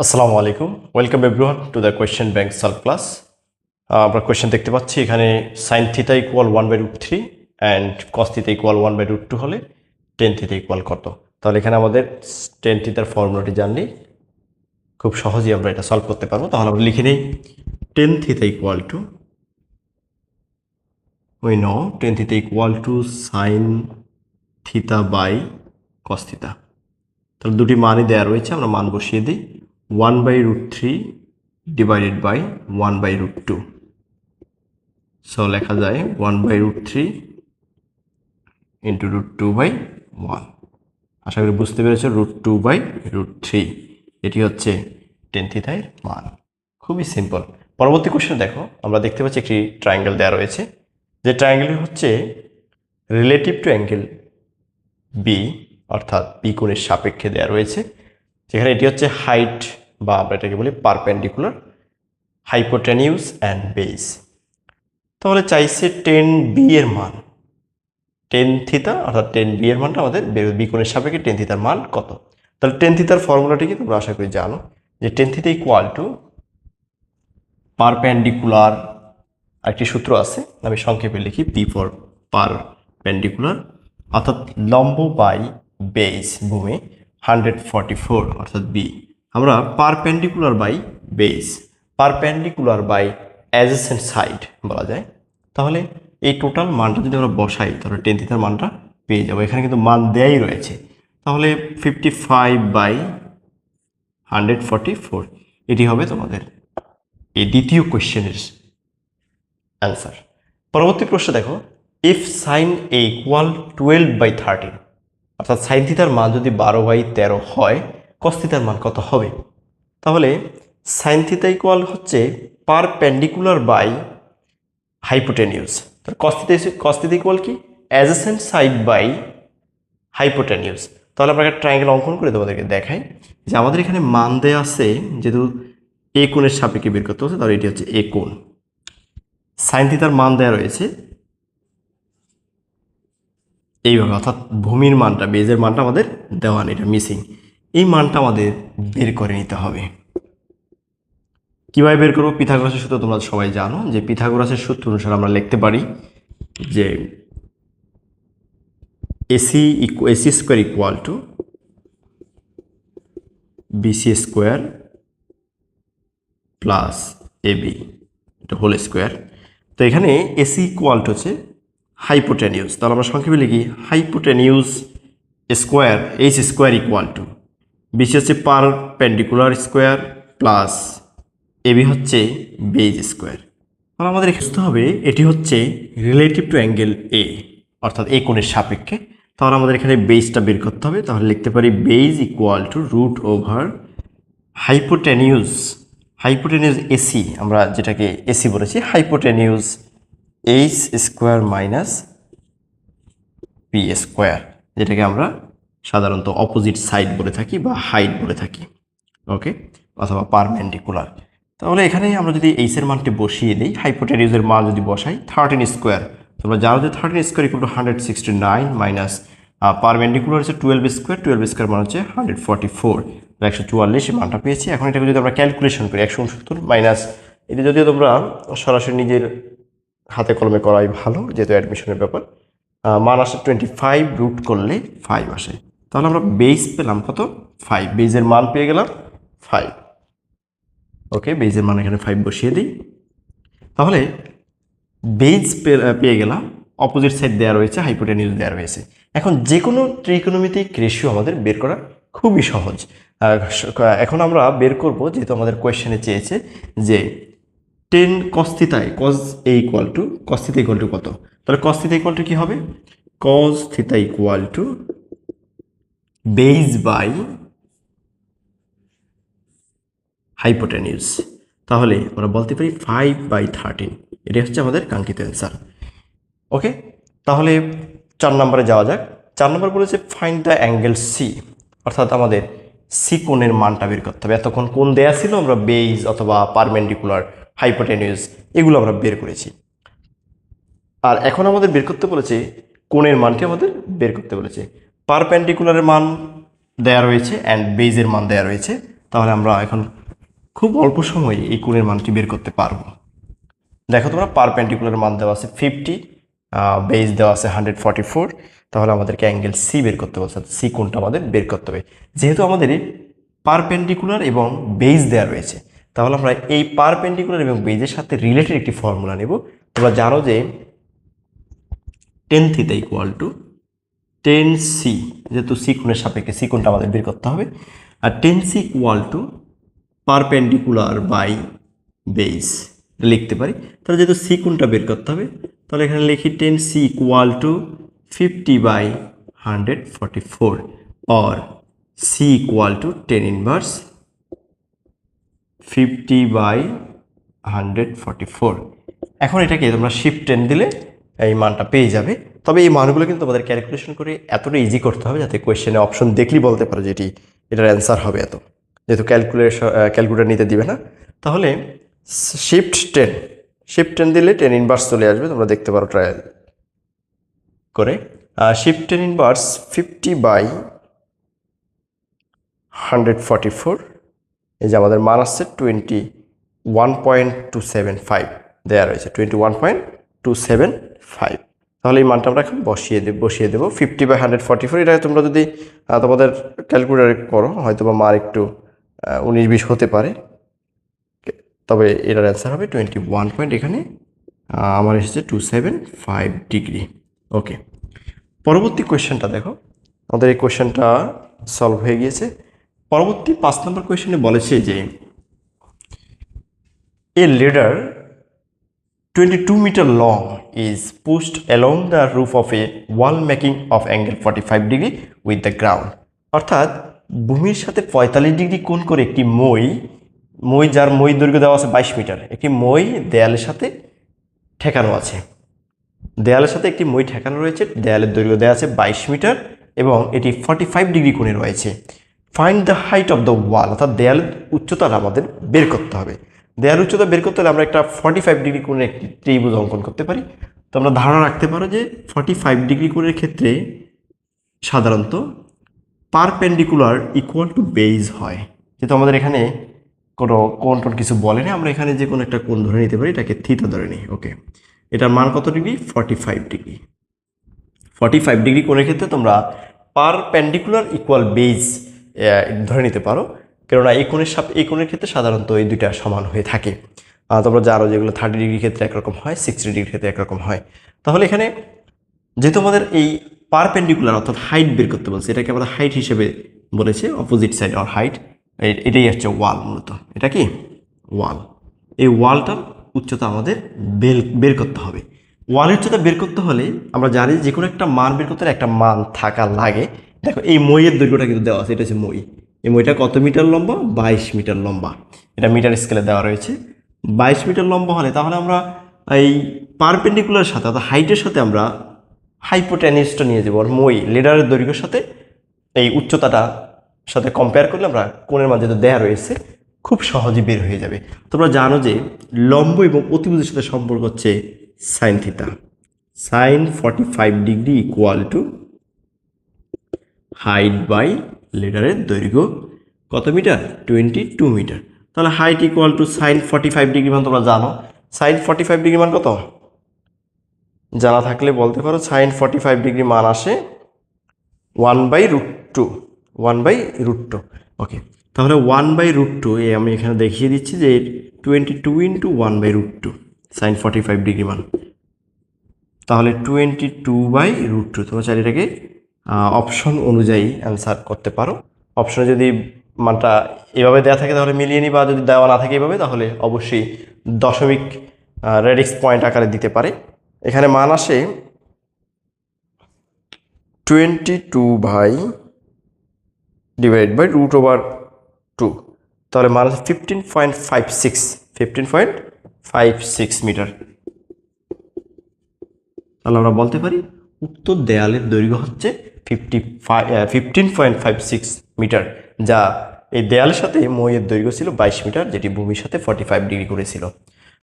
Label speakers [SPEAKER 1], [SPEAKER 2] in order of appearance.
[SPEAKER 1] আসসালামু আলাইকুম, welcome everyone to the question bank solve class. আমরা কোয়েশ্চেন দেখতে পাচ্ছি এখানে sign theta equal 1/√3 and cos theta equal 1/√2 হলে টেন থিটা ইকুয়াল কত। তাহলে এখানে আমাদের টেন থিটার ফর্মুলাটি জানলেই খুব সহজেই আমরা এটা সলভ করতে পারবো। তাহলে আমরা লিখে নিই tan theta equal to, we know tan theta equal to sine theta by cos theta. তাহলে দুটি মানই দেওয়া রয়েছে, আমরা মান বসিয়ে দিই 1/√3 ডিভাইডেড বাই 1/√2। সো লেখা যায় 1/√3 ইন্টু √2/1। আশা করি বুঝতে পেরেছ, √2/√3 এটি হচ্ছে টেন থিটার মান। খুবই সিম্পল। পরবর্তী কোশ্চেন দেখো, আমরা দেখতে পাচ্ছি একটি ট্রায়াঙ্গেল দেওয়া রয়েছে, যে ট্রায়াঙ্গেলটি হচ্ছে রিলেটিভ টু অ্যাঙ্গেল বি, অর্থাৎ বি কোণের সাপেক্ষে দেওয়া রয়েছে, যেখানে এটি হচ্ছে হাইট বা আমরা এটাকে বলি পারপেন্ডিকুলার, হাইপোটেনিউস অ্যান্ড বেস। তাহলে চাইছে টেন বি এর মান, টেন থিটা অর্থাৎ টেন বি এর মানটা আমাদের বি কোণের সাপেক্ষে টেন থিটার মান কত। তাহলে টেন থিটার ফর্মুলাটিকে তোমরা আশা করি জানো, যে tan theta equal to perpendicular, একটি সূত্র আছে, আমি সংক্ষেপে লিখি পি ফর পারপেন্ডিকুলার, অর্থাৎ লম্ব বাই বেস ভূমি 144 অর্থাৎ বি। আমরা perpendicular by base, perpendicular by adjacent side বলা যায়। তাহলে এই টোটাল মানটা যদি আমরা বসাই তাহলে টেন থিটার মানটা পেয়ে যাবো। এখানে কিন্তু মান দেয়াই রয়েছে। তাহলে 55/144 এটি হবে তোমাদের এই দ্বিতীয় কোয়েশ্চেনের অ্যান্সার। পরবর্তী প্রশ্ন দেখো, ইফ সাইন এ ইকুয়াল 12/13, অর্থাৎ সাইন থিটার মান যদি 12/13 হয়, কস থিটার মান কত হবে? তাহলে সাইন থিটা ইকুয়াল হচ্ছে পারপেন্ডিকুলার বাই হাইপোটেনিউস। তাহলে কস থিটা ইকুয়াল কি? Adjacent side by hypotenuse. তাহলে আমরা একটা ট্রায়াঙ্গেল অঙ্কন করে তোমাদেরকে দেখাই, যে আমাদের এখানে মান দেয়া আছে, যেহেতু এ কোণের সাপেক্ষে বের করতে হচ্ছে, তাহলে এটি হচ্ছে এ কোণ। সাইন থিটার মান দেওয়া রয়েছে এইভাবে, অর্থাৎ ভূমির মানটা, বেজের মানটা আমাদের দেওয়া নেই, এটা মিসিং। এই মানটা আমাদের বের করে নিতে হবে। কিভাবে বের করবো? পিথাগোরাসের সূত্র তোমরা সবাই জানো, যে পিথাগোরাসের সূত্র অনুসারে আমরা লিখতে পারি যে AC square equal to BC square plus AB, এটা হোল স্কোয়ার। তো এখানে এসি ইকুয়াল টু হচ্ছে হাইপোটেনিউস, তাহলে আমরা সংক্ষেপে লিখি hypotenuse square H square equal to BC হচ্ছে পারপেন্ডিকুলার স্কোয়ার প্লাস এবি হচ্ছে বেজ স্কোয়ার। তাহলে আমাদের বুঝতে হবে এটি হচ্ছে রিলেটিভ টু অ্যাঙ্গেল এ, অর্থাৎ এ কোণের সাপেক্ষে। তাহলে আমাদের এখানে বেজটা বের করতে হবে। তাহলে লিখতে পারি বেজ ইকুয়াল টু √ওভার হাইপোটেনিউস, হাইপোটেনিউস এসি, আমরা যেটাকে এসি বলেছি, hypotenuse H square minus P square, যেটাকে আমরা সাধারণত অপোজিট সাইড বলে থাকি বা হাইট বলে থাকি, ওকে, অথবা পারপেন্ডিকুলার। তাহলে এখানে আমরা যদি এইচের মানটি বসিয়ে দিই, হাইপোটেনিউসের মান যদি বসাই 13 স্কোয়ার, তোমরা জানো যে 13 square equal two 169 minus perpendicular হচ্ছে 12 স্কোয়ার, 12 স্কোয়ার মান হচ্ছে 144, 144 এই মানটা পেয়েছি। এখন এটাকে যদি আমরা ক্যালকুলেশন করি 169 মাইনাস, এটা যদিও তোমরা সরাসরি নিজের হাতে কলমে করাই ভালো, যেহেতু অ্যাডমিশনের ব্যাপার। মান আসে 25, রুট করলে 5 আসে। তাহলে আমরা বেস পেলাম কত? 5। বেজের মান পেয়ে গেলাম 5, ওকে। বেজের মান এখানে 5 বসিয়ে দিই। তাহলে বেজ পেয়ে গেলাম, অপোজিট সাইড দেওয়া রয়েছে, হাইপোটেনিউস দেওয়া রয়েছে। এখন যে কোনো ত্রিকোণমিতিক রেশিও আমাদের বের করা খুবই সহজ। এখন আমরা বের করব, যেহেতু আমাদের কোয়েশ্চেনে চেয়েছে যে 10 cos থিটায় cos a equal to cos theta equal to কত। তাহলে cos থিটা ইকুয়াল টু কি হবে? cos theta equal to base by hypotenuse. তাহলে আমরা বলতে পারি 5/13, এটাই হচ্ছে আমাদের কাঙ্ক্ষিত অ্যান্সার, ওকে। তাহলে 4 নম্বরে যাওয়া যাক। 4 নম্বর বলেছে ফাইন্ড দ্য অ্যাঙ্গেল সি, অর্থাৎ আমাদের সি কোণের মানটা বের করতে হবে। এতক্ষণ কোণ দেয়া ছিল, আমরা বেজ অথবা পারপেন্ডিকুলার, হাইপোটেনিউস এগুলো আমরা বের করেছি। আর এখন আমাদের বের করতে বলেছে কোণের মানটি আমাদের বের করতে বলেছে। পারপেন্ডিকুলারের মান দেয়া রয়েছে অ্যান্ড বেজের মান দেয়া রয়েছে। তাহলে আমরা এখন খুব অল্প সময়ে এই কোণের মানটি বের করতে পারবো। দেখো তোমরা পারপেন্ডিকুলার মান দেওয়া আছে 50, বেস দেওয়া আছে 144, তাহলে আমাদেরকে অ্যাঙ্গেল সি বের করতে বলছে, সি কোণটা আমাদের বের করতে হবে। যেহেতু আমাদের পারপেন্ডিকুলার এবং বেস দেওয়া রয়েছে, তাহলে আমরা এই পারপেন্ডিকুলার এবং বেজের সাথে রিলেটেড একটি ফর্মুলা নেব। তোমরা জানো যে tan theta equal to tan C, যেহেতু সি কোণের সাপেক্ষে সি কোণটা আমাদের বের করতে হবে, আর tan C equal to perpendicular by base লিখতে পারি। তাহলে যেহেতু সি কোণটা বের করতে হবে, তাহলে এখানে লিখি tan C equal to 50/144 or C equal to tan inverse 50/144। এখন এটাকে তোমরা শিফট 10 দিলে এই মানটা পেয়ে যাবে। তবে এই মানগুলো কিন্তু তোমাদের ক্যালকুলেশন করে এতটা ইজি করতে হবে যাতে কোয়েশ্চেনে অপশন দেখলেই বলতে পারো যে এটার অ্যান্সার হবে এত, যেহেতু ক্যালকুলেটর নিতে দিবে না। তাহলে শিফট 10 দিলে 10 ইনভার্স চলে আসবে, তোমরা দেখতে পারো ট্রায়াল করে। শিফট 10 ইনভার্স 50/144, এই যে আমাদের মান আসছে 21.275 দেওয়া রয়েছে, 21.275। তাহলে এই মানটা আমরা এখন বসিয়ে দেবো 50/144। এটা তোমরা যদি তোমাদের ক্যালকুলেটারে করো হয়তো বা মার একটু 19-20 হতে পারে, তবে এটার অ্যান্সার হবে 21 এখানে আমার এসেছে 275 ডিগ্রি। ওকে, পরবর্তী কোয়েশ্চেনটা দেখো, আমাদের এই কোয়েশ্চেনটা সলভ হয়ে গিয়েছে। পরবর্তী 5 নম্বর কোয়েশ্চেনে বলেছে যে a ladder 22 meter long is pushed along the roof of a wall making of angle 45 degree with the ground। অর্থাৎ ভূমির সাথে 45 ডিগ্রি কোণ করে একটি মই যার মই দৈর্ঘ্য দেওয়া আছে 22 মিটার, একটি মই দেয়ালের সাথে ঠেকানো আছে। দেয়ালের সাথে একটি মই ঠেকানো রয়েছে, দেয়ালের দৈর্ঘ্য দেওয়া আছে 22 মিটার এবং এটি 45 ডিগ্রি কোণে রয়েছে। Find the height of the wall, অর্থাৎ দেয়ালের উচ্চতাটা আমাদের বের করতে হবে। দেয়াল উচ্চতা বের করতে হলে আমরা একটা 45 ডিগ্রি কোণের একটি ত্রিভুজ অঙ্কন করতে পারি। তো আমরা ধারণা রাখতে পারো যে 45 ডিগ্রি কোণের ক্ষেত্রে সাধারণত পারপেন্ডিকুলার ইকুয়াল টু বেজ হয়। যেহেতু আমাদের এখানে কোনো কোণ কিছু বলে না, আমরা এখানে যে কোনো একটা কোণ ধরে নিতে পারি, এটাকে থিটা ধরে নিই। ওকে, এটার মান কত ডিগ্রি? 45 ডিগ্রি। 45 ডিগ্রি কোণের ক্ষেত্রে তোমরা পারপেন্ডিকুলার ইকুয়াল বেজ ধরে নিতে পারো, কেননা এই কোণের ক্ষেত্রে সাধারণত এই দুইটা সমান হয়ে থাকে। তোমরা জানো যেগুলো 30 ডিগ্রির ক্ষেত্রে একরকম হয়, 60 ডিগ্রির ক্ষেত্রে একরকম হয়। তাহলে এখানে যেহেতু আমাদের এই পারপেন্ডিকুলার অর্থাৎ হাইট বের করতে বলছে, এটাকে আমাদের হাইট হিসেবে বলেছে, অপোজিট সাইড অর হাইট, এটাই হচ্ছে ওয়াল। মূলত এটা কি ওয়াল, এই ওয়ালটার উচ্চতা আমাদের বের করতে হবে। ওয়ালের উচ্চতা বের করতে হলে আমরা জানি যে কোনো একটা মান বের করতে হলে একটা মান থাকা লাগে। দেখো এই মইয়ের দৈর্ঘ্যটা কিন্তু দেওয়া আছে, এটা হচ্ছে মই। এই মইটা কত মিটার লম্বা? 22 মিটার লম্বা। এটা মিটার স্কেলে দেওয়া রয়েছে। 22 মিটার লম্বা হলে তাহলে আমরা এই পারপেন্ডিকুলার সাথে অর্থাৎ হাইটের সাথে আমরা হাইপোটেনিউসটা নিয়ে যাবো, আর মই লেডারের দৈর্ঘ্যের সাথে এই উচ্চতাটা সাথে কম্পেয়ার করলে আমরা কোণের মান যেটা দেওয়া রয়েছে খুব সহজে বের হয়ে যাবে। তোমরা জানো যে লম্ব এবং অতিভুজের সাথে সম্পর্ক হচ্ছে sine theta. Sine 45 degree equal to height by লেডারের দৈর্ঘ্য কত মিটার? 22 মিটার। তাহলে height equal to sine 45 degree মান তোমরা জানো। সাইন 45 ডিগ্রি মান কত জানা থাকলে বলতে পারো। সাইন 45 ডিগ্রি মান আসে 1/√2। 1/√2। ওকে, তাহলে 1/√2 আমি এখানে দেখিয়ে দিচ্ছি যে 22 × 1/√2 সাইন 45 ডিগ্রি মান। তাহলে 22/√2। তোমরা চাইলে এটাকে অপশন অনুযায়ী অ্যান্সার করতে পারো। অপশনে যদি মানটা এভাবে দেওয়া থাকে তাহলে মিলিয়ে নিই, বা যদি দেওয়া না থাকে এভাবে তাহলে অবশ্যই দশমিক রেডিক্স পয়েন্ট আকারে দিতে পারে। এখানে মান আসে 22/√2, তাহলে মান আছে 15.56 মিটার। তাহলে আমরা বলতে পারি উত্তর দেয়ালের দৈর্ঘ্য হচ্ছে 15.56 মিটার, যা এই দেয়ালের সাথে মইয়ের দৈর্ঘ্য ছিল 22 মিটার, যেটি ভূমির সাথে 45 ডিগ্রি করেছিল।